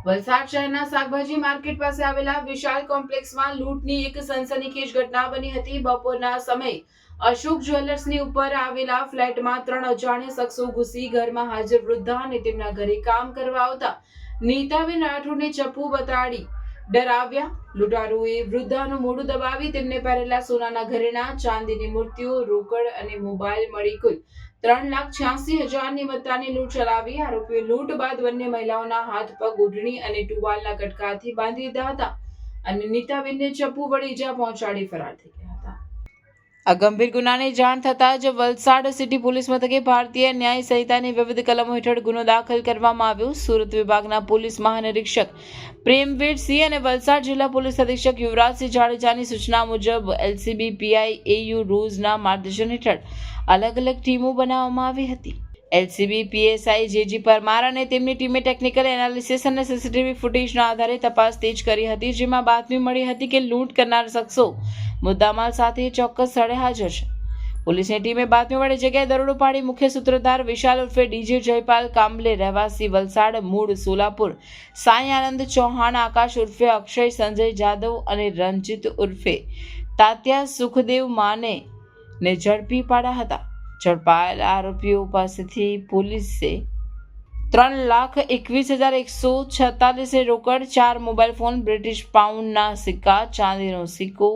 વલસાડ શહેરના શાકભાજી માર્કેટ પાસે આવેલા વિશાલ કોમ્પ્લેક્સમાં લૂંટની એક સનસનીખેજ ઘટના બની હતી. બપોરના સમયે અશોક જ્વેલર્સની ઉપર આવેલા ફ્લેટમાં 3 અજાણ્યા શખ્સો ઘૂસી ઘરમાં હાજર વૃદ્ધા અને તેમના ઘરે કામ કરવા આવતા નીતાબેન રાઠોડને ચપ્પુ બતાડી ડરાવ્યા. લૂંટારુઓએ વૃદ્ધાનું મોઢું દબાવી તેમને પહેરેલા સોનાના ઘરેણા, ચાંદીની મૂર્તિઓ, રોકડ અને મોબાઈલ મળી કુલ 3,86,000ની મત્તાની લૂંટ ચલાવી. આરોપીઓ લૂંટ બાદ બંને મહિલાઓના હાથ પગ ઓઢણી અને ટુવાલના કટકાથી બાંધી દીધા હતા અને નીતાબેનને ચપ્પુ વડે ઈજા પહોંચાડી ફરાર થઈ ગયા હતા. આ ગંભીર ગુનાની જાણ થતાં જ વલસાડ સિટી પોલીસ મથકે ભારતીય ન્યાય સંહિતાની વિવિધ કલમો હેઠળ ગુનો દાખલ કરવામાં આવ્યો. સુરત વિભાગના પોલીસ મહાનિરીક્ષક પ્રેમવીર સિંહ અને વલસાડ જિલ્લા પોલીસ અધિક્ષક યુવરાજસિંહ જાડેજાની સૂચના મુજબ એલસીબી પીઆઈ એયુ રોઝના માર્ગદર્શન હેઠળ અલગ અલગ ટીમો બનાવવામાં આવી હતી. એલસીબી પીએસઆઈ જેજી પરમાર અને તેમની ટીમે ટેકનિકલ એનાલિસિસ અને સીસીટીવી ફૂટેજના આધારે તપાસ તેજ કરી હતી, જેમાં બાતમી મળી હતી કે લૂંટ કરનાર શખ્સો મુદ્દામાલ સાથે ચોક્કસ સ્થળે હાજર છે. પોલીસની ટીમે બાતમીવાળી જગ્યાએ દરોડો પાડી મુખ્ય સૂત્રધાર વિશાલ ઉર્ફે ડીજે જયપાલ કાંબલે, રહેવાસી વલસાડ, મૂળ સોલાપુર, સાઈ આનંદ ચૌહાણ, આકાશ ઉર્ફે અક્ષય, સંજય જાદવ અને રંજીત ઉર્ફે તાત્યા સુખદેવ માને ને ઝડપી પાડ્યા હતા. ઝડપાયેલા આરોપીઓ પાસેથી પોલીસે 3,21,146 રોકડ, 4 મોબાઈલ ફોન, બ્રિટિશ પાઉન્ડના સિક્કા, ચાંદીનો સિક્કો,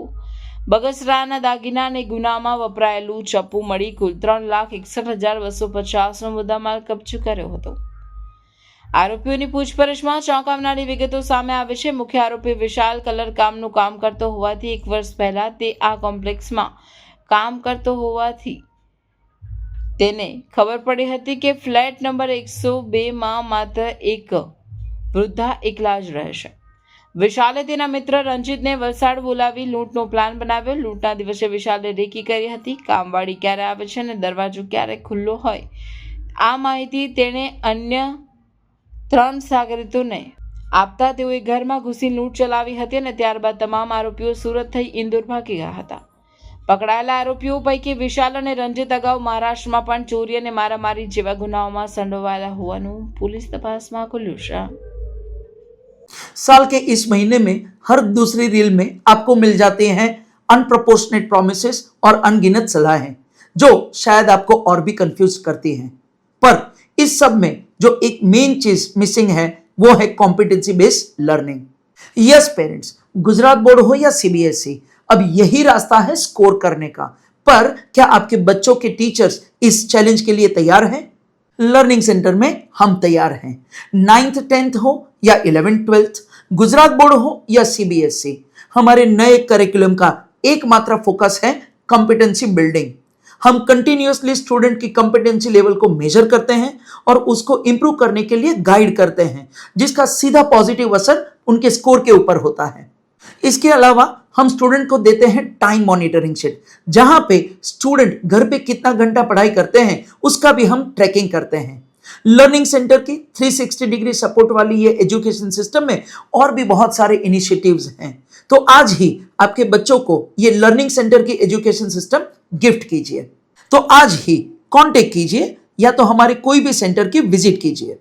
બગસરાના દાગીના અને ગુનામાં વપરાયેલું ચપ્પુ મળી કુલ 3,61,250નો મુદ્દામાલ કબજે કર્યો હતો. આરોપીઓની પૂછપરછમાં ચોંકાવનારી વિગતો સામે આવે છે. મુખ્ય આરોપી વિશાલ કલર કામનું કામ કરતો હોવાથી 1 વર્ષ પહેલા તે આ કોમ્પ્લેક્સમાં કામ કરતો હોવાથી તેને ખબર પડી હતી કે ફ્લેટ નંબર 102માં માત્ર એક વૃદ્ધા એકલા જ રહેશે. વિશાલે તેના મિત્ર રંજીતને વલસાડ બોલાવી લૂંટનો પ્લાન બનાવ્યો. લૂંટના દિવસે વિશાલે રેકી કરી હતી. કામવાળી ક્યારે આવે છે અને દરવાજો ક્યારે ખુલ્લો હોય, આ માહિતી તેણે અન્ય 3 સાગરીતોને આપતા તેઓએ ઘરમાં ઘૂસી લૂંટ ચલાવી હતી અને ત્યારબાદ તમામ આરોપીઓ સુરત થઈ ઇન્દોર ભાગી ગયા હતા. પકડાયેલા આરોપીઓ પૈકી વિશાલ અને રંજીત અગાઉ મહારાષ્ટ્રમાં પણ ચોરી અને મારામારી જેવા ગુનાઓમાં સંડોવાયેલા હોવાનું પોલીસ તપાસમાં ખુલ્યું છે. साल के इस महीने में हर दूसरी रील में आपको मिल जाते हैं अनप्रोपोर्शनेट प्रोमिसेस और अनगिनत सलाहें जो शायद आपको और भी कंफ्यूज करती हैं, पर इस सब में जो एक मेन चीज मिसिंग है वो है competency based learning. Yes parents, Gujarat board हो या सीबीएसई, अब यही रास्ता है स्कोर करने का. पर क्या आपके बच्चों के टीचर्स इस चैलेंज के लिए तैयार हैं? लर्निंग सेंटर में हम तैयार हैं. 9th 10th हो या 11th 12th, गुजरात बोर्ड हो या सीबीएसई, हमारे नए करिकुलम का एकमात्र फोकस है कॉम्पिटेंसी बिल्डिंग. हम कंटिन्यूअसली स्टूडेंट की कॉम्पिटेंसी लेवल को मेजर करते हैं और उसको इंप्रूव करने के लिए गाइड करते हैं, जिसका सीधा पॉजिटिव असर उनके स्कोर के ऊपर होता है. इसके अलावा हम स्टूडेंट को देते हैं टाइम मॉनिटरिंग शीट, जहां पे स्टूडेंट घर पे कितना घंटा पढ़ाई करते हैं उसका भी हम ट्रैकिंग करते हैं. लर्निंग सेंटर की 360 डिग्री सपोर्ट वाली ये एजुकेशन सिस्टम में और भी बहुत सारे इनिशिएटिव्स हैं. तो आज ही आपके बच्चों को ये लर्निंग सेंटर की एजुकेशन सिस्टम गिफ्ट कीजिए. तो आज ही कांटेक्ट कीजिए या तो हमारे कोई भी सेंटर की विजिट कीजिए.